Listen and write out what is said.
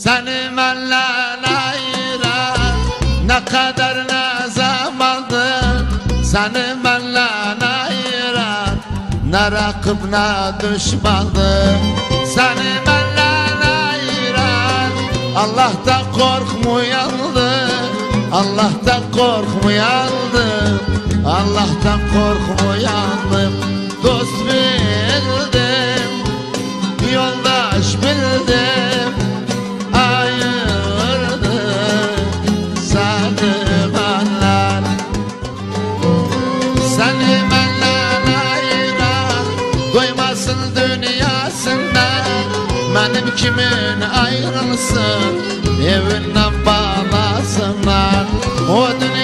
Seni benden ayıran ne kadar ne zamandır, seni benden ayıran ne rakip ne düşmandır. Seni benden ayıran Allah'tan korkmayandı, Allah'tan korkmayandı, Allah'tan korkmayandım. Dost bildim, yoldaş bildim, ayırdı seni benden. Seni benden ayıran koymasın dünyasından, benim kimin ayrılsın evinden bağlasınlar. O dünya